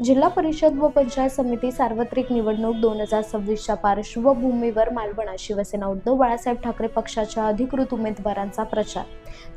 जिल्हा परिषद व पंचायत समिती सार्वत्रिक निवडणूक 2026च्या पार्श्वभूमीवर मालवणात शिवसेना उद्धव बाळासाहेब ठाकरे पक्षाच्या अधिकृत उमेदवारांचा प्रचार।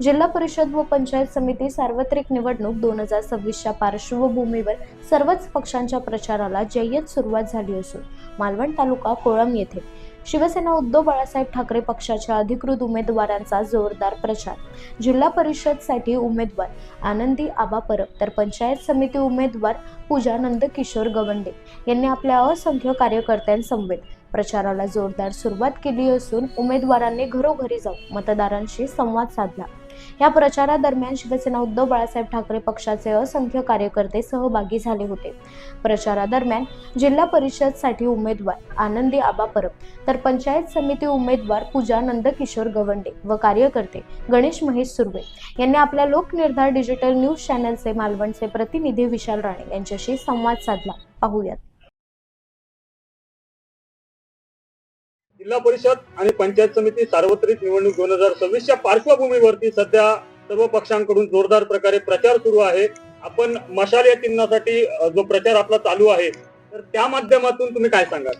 जिल्हा परिषद व पंचायत समिती सार्वत्रिक निवडणूक 2026च्या पार्श्वभूमीवर सर्वच पक्षांच्या प्रचाराला जय्यत सुरुवात झाली असून मालवण तालुका कोळम येथे शिवसेना उद्धव बाळासाहेब ठाकरे पक्षाच्या अधिकृत उमेदवारांचा जोरदार प्रचार। जिल्हा परिषदसाठी उमेदवार आनंदी आबा परब तर पंचायत समिती उमेदवार पूजा नंदकिशोर गवंडे यांनी आपल्या असंख्य कार्यकर्त्यांसमवेत प्रचाराला जोरदार सुरुवात केली असून उमेदवारांनी घरोघरी जाऊन मतदारांशी संवाद साधला। या प्रचारादरम्यान शिवसेना उद्धव बाळासाहेब ठाकरे पक्षाचे असंख्य कार्यकर्ते सहभागी झाले होते। प्रचारादरम्यान जिल्हा परिषदसाठी उमेदवार आनंदी आबा परब तर पंचायत समिती उमेदवार पूजा नंदकिशोर गवंडे व कार्यकर्ते गणेश महेश सुर्वे यांनी आपल्या लोकनिर्धार डिजिटल न्यूज चॅनलचे मालवणचे प्रतिनिधी विशाल राणे यांच्याशी संवाद साधला। पाहूयात। जिल्हा परिषद आणि पंचायत समिती सार्वत्रिक निवडणूक 2026च्या पार्श्वभूमीवरती सध्या सर्व पक्षांकडून जोरदार प्रकारे प्रचार सुरू आहे। आपण मशाल या चिन्हासाठी जो प्रचार आपला चालू आहे तर त्या माध्यमातून तुम्ही काय सांगाल?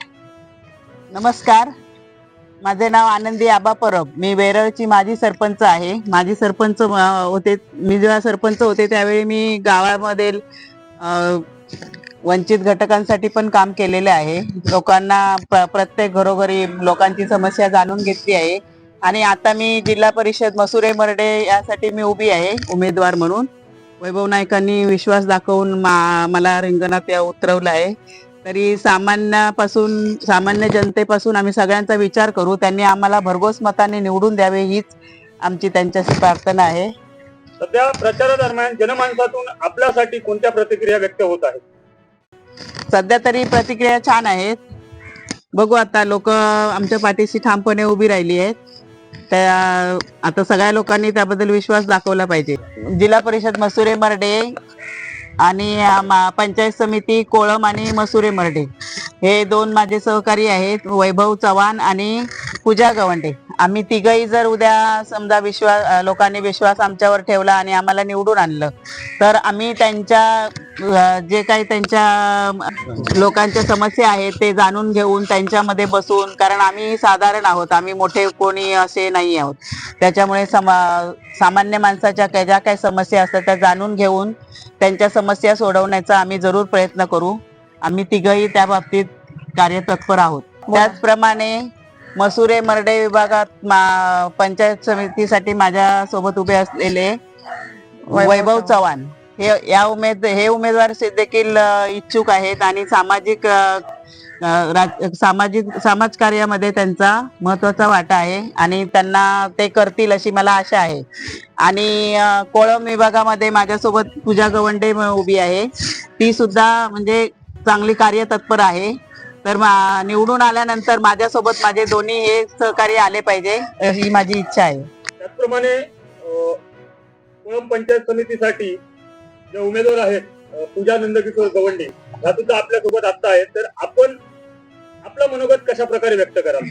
नमस्कार, माझे नाव आनंदी आबा परब। मी वेरळची माजी सरपंच आहे। माजी सरपंच होते, मी जेव्हा सरपंच होते त्यावेळी मी गावामध्ये वंचित घटकांसाठी पण काम केलेले आहे। लोकांना प्रत्येक घरोघरी लोकांची समस्या जाणून घेतली आहे आणि आता मी जिल्हा परिषद मसुरे मर्डे यासाठी मी उभी आहे उमेदवार म्हणून। वैभव नाईकांनी विश्वास दाखवून मला रिंगणात उतरवलं आहे। तरी सामान्य जनतेपासून आम्ही सगळ्यांचा विचार करू, त्यांनी आम्हाला भरघोस मताने निवडून द्यावे हीच आमची त्यांच्याशी प्रार्थना आहे। सध्या प्रचारादरम्यान जनमानसातून आपल्यासाठी कोणत्या प्रतिक्रिया व्यक्त होत आहेत? सध्या तरी प्रतिक्रिया छान आहेत। बघू आता लोक आमच्या पाठीशी ठामपणे उभी राहिली आहेत। त्या आता सगळ्या लोकांनी त्याबद्दल विश्वास दाखवला पाहिजे। जिल्हा परिषद मसुरे मर्डे आणि पंचायत समिती कोळम आणि मसुरे मर्डे हे दोन माझे सहकारी आहेत, वैभव चव्हाण आणि पूजा गवंडे। आम्ही तिघही जर उद्या समजा लोकांनी विश्वास आमच्यावर ठेवला आणि आम्हाला निवडून आणलं तर आम्ही त्यांच्या जे काही त्यांच्या लोकांच्या समस्या आहेत ते जाणून घेऊन त्यांच्यामध्ये बसून, कारण आम्ही साधारण आहोत, आम्ही मोठे कोणी असे नाही आहोत, त्याच्यामुळे सामान्य माणसाच्या ज्या काही समस्या असतात त्या जाणून घेऊन त्यांच्या समस्या सोडवण्याचा आम्ही जरूर प्रयत्न करू। आम्ही तिघही त्या बाबतीत कार्यतत्पर आहोत। त्याचप्रमाणे मसुरे मर्डे विभागात पंचायत समितीसाठी माझ्या सोबत उभे असलेले वैभव चव्हाण हे उमेदवार देखील इच्छुक आहेत आणि समाजकार्यामध्ये त्यांचा महत्वाचा वाटा आहे आणि त्यांना ते करतील अशी मला आशा आहे। आणि कोळम विभागामध्ये माझ्यासोबत पूजा गवंडे उभी आहे, ती सुद्धा म्हणजे चांगली कार्यतत्पर आहे। तर निवडून आल्यानंतर माझ्यासोबत माझे दोन्ही हे सहकारी आले पाहिजे ही माझी इच्छा आहे। त्याचप्रमाणे कोळम पंचायत समितीसाठी जे उमेदवार आहेत पूजा नंदकिशोर गवंडे ह्या सुद्धा आपल्या सोबत आता आहेत, तर आपण आपलं मनोगत कशा प्रकारे व्यक्त कराल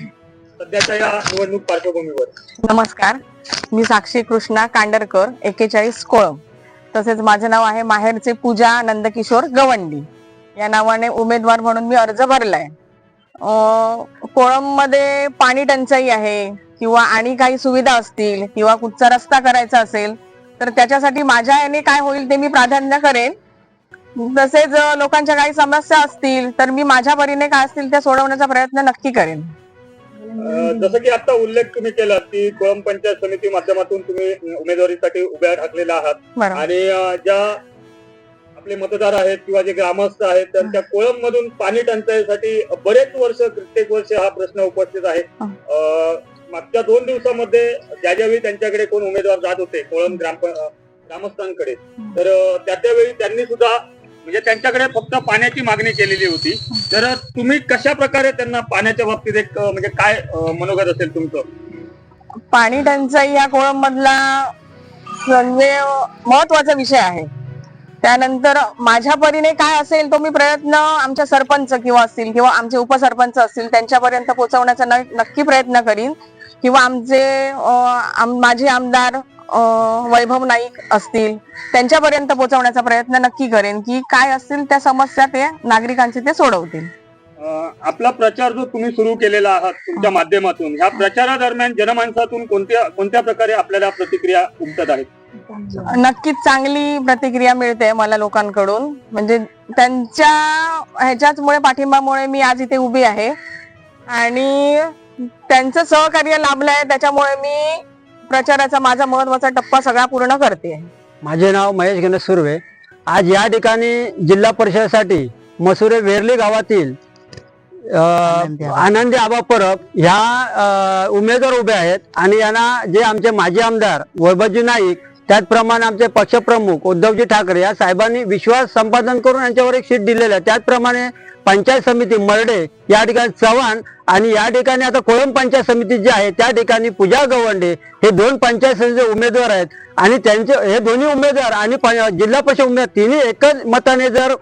सध्याच्या या निवडणूक पार्श्वभूमीवर? नमस्कार, मी साक्षी कृष्णा कांडरकर 41 कोळम, तसेच माझे नाव आहे माहेरचे पूजा नंदकिशोर गवंडी या नावाने उमेदवार म्हणून मी अर्ज भरलाय। कोळम मध्ये पाणी टंचाई आहे किंवा आणि काही सुविधा असतील किंवा कुठचा रस्ता करायचा असेल तर त्याच्यासाठी माझ्या याने काय होईल ते मी प्राधान्य करेन। तसेच लोकांच्या काही समस्या असतील तर मी माझ्या परीने काय असतील त्या सोडवण्याचा प्रयत्न नक्की करेन। जसं की आता उल्लेख तुम्ही केला की कोळम पंचायत समिती माध्यमातून तुम्ही उमेदवारीसाठी उभ्या ठाकलेला आहात आणि ज्या आपले मतदार आहेत किंवा जे ग्रामस्थ आहेत त्यांच्या कोळम मधून पाणी टंचाईसाठी बरेच वर्ष प्रत्येक वर्ष हा प्रश्न उपस्थित आहे। मागच्या 2 दिवसामध्ये ज्यावेळी त्यांच्याकडे कोण उमेदवार जात होते कोळम ग्रामस्थांकडे तर त्यावेळी त्यांनी सुद्धा म्हणजे त्यांच्याकडे फक्त पाण्याची मागणी केलेली होती। तर तुम्ही कशा प्रकारे त्यांना पाण्याच्या बाबतीत एक म्हणजे काय मनोगत असेल तुमचं? पाणी टंचाई या कोळम मधला महत्वाचा विषय आहे। त्यानंतर माझ्या परीने काय असेल तो मी प्रयत्न आमच्या सरपंच किंवा असतील किंवा आमचे उपसरपंच असतील त्यांच्यापर्यंत पोहोचवण्याचा नक्की प्रयत्न करीन किंवा माझे आमदार वैभव नाईक असतील त्यांच्यापर्यंत पोहोचवण्याचा प्रयत्न नक्की करेन की काय असतील त्या समस्या ते नागरिकांचे ते सोडवतील. आपला प्रचार जो तुम्ही सुरू केलेला आहात तुमच्या माध्यमातून, ह्या प्रचारादरम्यान जनमानसातून कोणत्या प्रकारे आपल्याला प्रतिक्रिया उमटत आहेत? नक्कीच चांगली प्रतिक्रिया मिळते मला लोकांकडून. म्हणजे त्यांच्या ह्याच्याचमुळे पाठिंबामुळे मी आज इथे उभी आहे आणि त्यांचं सहकार्य लाभलंय त्याच्यामुळे मी प्रचाराचा माझा महत्वाचा टप्पा सगळा पूर्ण करते. माझे नाव महेश गणेश सुर्वे. आज या ठिकाणी जिल्हा परिषदेसाठी मसुरे वेरली गावातील आनंदी आबा परब ह्या उमेदवार उभे आहेत आणि यांना जे आमचे माजी आमदार वैभवजी नाईक त्याचप्रमाणे आमचे पक्षप्रमुख उद्धवजी ठाकरे या साहेबांनी विश्वास संपादन करून यांच्यावर एक शीट दिलेलं आहे. त्याचप्रमाणे पंचायत समिती मर्डे या ठिकाणी चव्हाण आणि या ठिकाणी आता कोळंब पंचायत समिती जी आहे त्या ठिकाणी पूजा गवंडे हे दोन पंचायत समितीचे उमेदवार आहेत आणि त्यांचे हे दोन्ही उमेदवार आणि जिल्हा परिषद उमेदवार तिन्ही एकच मताने जर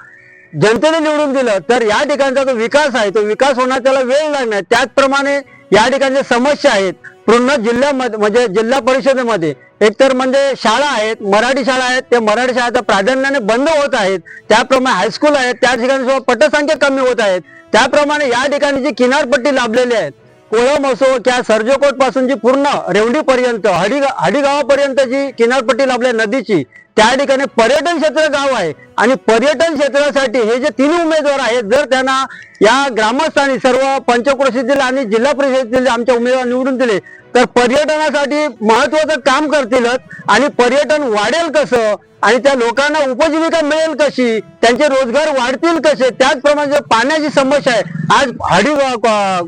जनतेने निवडून दिलं तर या ठिकाणचा जो विकास आहे तो विकास होण्यास त्याला वेळ लागणार. त्याचप्रमाणे या ठिकाणी समस्या आहेत पूर्ण जिल्ह्यामध्ये म्हणजे जिल्हा परिषदेमध्ये एकतर म्हणजे शाळा आहेत, मराठी शाळा आहेत, ते मराठी शाळा आता प्राधान्याने बंद होत आहेत. त्याप्रमाणे हायस्कूल आहेत त्या ठिकाणी पटसंख्या कमी होत आहेत. त्याप्रमाणे या ठिकाणी जी किनारपट्टी लाभलेली आहेत कोळंब असो किंवा सर्जोकोट पासून जी पूर्ण रेवडी पर्यंत हडी गावापर्यंत जी किनारपट्टी लाभली नदीची त्या ठिकाणी पर्यटन क्षेत्र गाव आहे आणि पर्यटन क्षेत्रासाठी हे जे तिन्ही उमेदवार आहेत जर त्यांना या ग्रामस्थांनी सर्व पंचक्रोशीतील आणि जिल्हा परिषदेतील आमच्या उमेदवार निवडून दिले तर पर्यटनासाठी महत्वाचं काम करतीलच आणि पर्यटन वाढेल कसं आणि त्या लोकांना उपजीविका मिळेल कशी, त्यांचे रोजगार वाढतील कसे. त्याचप्रमाणे पाण्याची समस्या आहे आज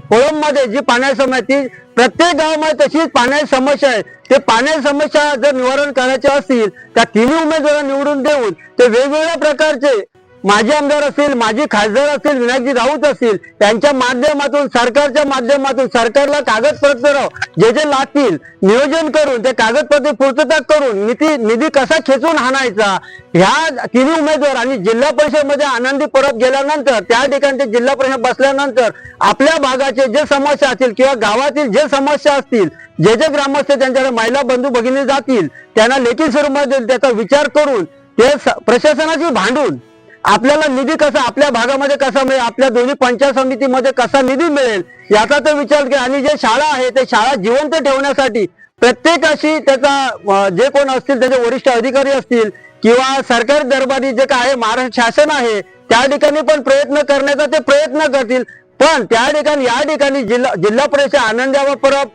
कोळंब मध्ये जी पाण्याची समस्या ती प्रत्येक गावामध्ये तशीच पाण्याची समस्या आहे. ते पाण्याची समस्या जर निवारण करायचे असतील त्या तिन्ही उमेदवार निवडून देऊन ते वेगवेगळ्या प्रकारचे माजी आमदार असतील, माजी खासदार असतील, विनायकजी राऊत असतील त्यांच्या माध्यमातून सरकारच्या माध्यमातून सरकारला कागदपत्र जे जे लागतील नियोजन करून ते कागदपत्र पूर्तता करून निधी कसा खेचून आणायचा ह्या तिन्ही उमेदवार आणि जिल्हा परिषदेमध्ये आनंदी परत गेल्यानंतर त्या ठिकाणी ते जिल्हा परिषद बसल्यानंतर आपल्या भागाचे जे समस्या असतील किंवा गावातील जे समस्या असतील जे जे ग्रामस्थ त्यांच्याकडे महिला बंधू भगिनी जातील त्यांना लेखी स्वरूपात त्याचा विचार करून ते प्रशासनाची भांडून आपल्याला निधी कसा आपल्या भागामध्ये कसा मिळेल, आपल्या दोन्ही पंचायत समितीमध्ये कसा निधी मिळेल याचा तो विचार केला आणि जे शाळा आहे ते शाळा जिवंत ठेवण्यासाठी प्रत्येकाशी त्याचा जे कोण असतील त्याचे वरिष्ठ अधिकारी असतील किंवा सरकारी दरबारी जे काय आहे महाराष्ट्र शासन आहे त्या ठिकाणी पण प्रयत्न करण्याचा ते प्रयत्न करतील. पण त्या ठिकाणी या ठिकाणी जिल्हा परिषद आनंदी परब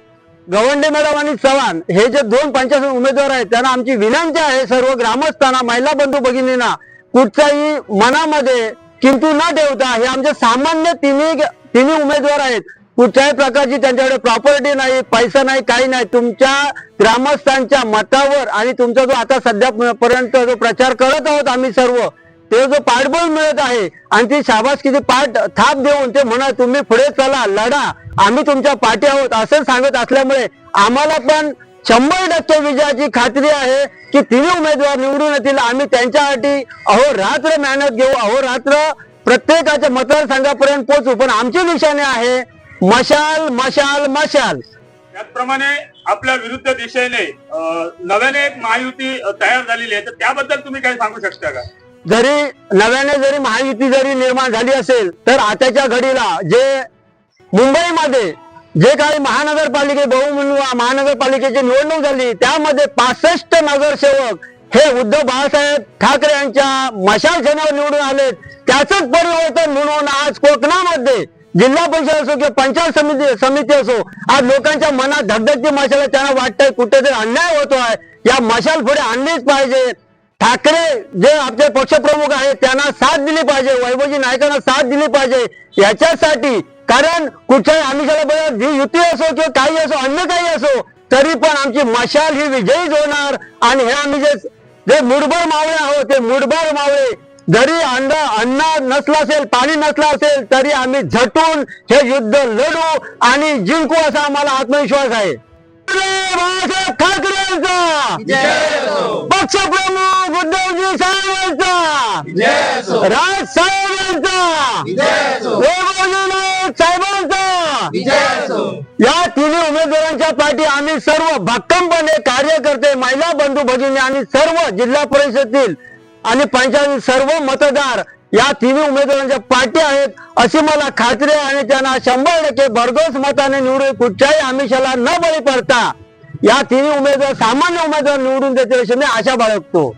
गवंडे मॅडम आणि चव्हाण हे जे दोन पंचायत उमेदवार आहेत त्यांना आमची विनंती आहे सर्व ग्रामस्थांना महिला बंधू भगिनींना कुठच्याही मनामध्ये किंतु न ठेवता हे आमचे सामान्य तिन्ही उमेदवार आहेत. कुठच्याही प्रकारची त्यांच्याकडे प्रॉपर्टी नाही, पैसा नाही, काही नाही. तुमच्या ग्रामस्थांच्या मतावर आणि तुमचा जो आता सध्या पर्यंत जो प्रचार करत आहोत आम्ही सर्व ते जो पाठबळ मिळत आहे आणि ती शाबासकीची थाप देऊन ते म्हणा तुम्ही पुढे चला लढा आम्ही तुमच्या पाठी आहोत असं सांगत असल्यामुळे आम्हाला पण 100% विजयाची खात्री आहे की तिन्ही उमेदवार निवडून येतील. आम्ही त्यांच्यासाठी अहोरात्र मेहनत घेऊ, अहोरात्र प्रत्येकाच्या मतदारसंघापर्यंत पोहोचू. पण आमची निशाणे आहे मशाल मशाल मशाल. त्याचप्रमाणे आपल्या विरुद्ध दिशेने नव्याने एक महायुती तयार झालेली आहे तर त्याबद्दल तुम्ही काय सांगू शकता का? जरी नव्याने जरी महायुती जरी निर्माण झाली असेल तर आताच्या घडीला जे मुंबईमध्ये जे काही महानगरपालिकेची निवडणूक झाली त्यामध्ये 65 नगरसेवक हे उद्धव बाळासाहेब ठाकरे यांच्या मशाल चिन्हावर निवडून आलेत. त्याचंच परिवर्तन म्हणून आज कोकणामध्ये जिल्हा परिषद असो किंवा पंचायत समिती असो आज लोकांच्या मनात धगधगती मशाल त्यांना वाटतंय कुठेतरी अन्याय होतोय या मशाल पुढे आणलीच पाहिजे. ठाकरे जे आपले पक्षप्रमुख आहेत त्यांना साथ दिली पाहिजे, वैभवजी नाईकांना साथ दिली पाहिजे याच्यासाठी. कारण कुठच्याही आमिषाला जी युती असो किंवा काही असो अन्य काही असो तरी पण आमची मशाल ही विजयीच होणार. आणि हे आम्ही जे मुठभर मावळे आहोत ते मुठभर मावळे जरी अन्न नसलं असेल पाणी नसलं असेल तरी आम्ही झटून हे युद्ध लढू आणि जिंकू असा आम्हाला आत्मविश्वास आहे. बाळासाहेब ठाकरेंचा पक्षप्रमुख उद्धवजी साहेबांचा राज साहेबांचा वैभवजी नाईक साहेबांचा या तिन्ही उमेदवारांच्या पाठी आम्ही सर्व भक्कमपणे कार्यकर्ते, महिला बंधू भगिनी आणि सर्व जिल्हा परिषदेतील आणि पंचायत सर्व मतदार या तिन्ही उमेदवारांच्या पाठी आहेत अशी मला खात्री आहे आणि त्यांना 100% भरघोस मताने निवडून कुठच्याही आमिषाला न बळी पडता या तिन्ही उमेदवार सामान्य उमेदवार निवडून देतील अशी मी आशा बाळगतो.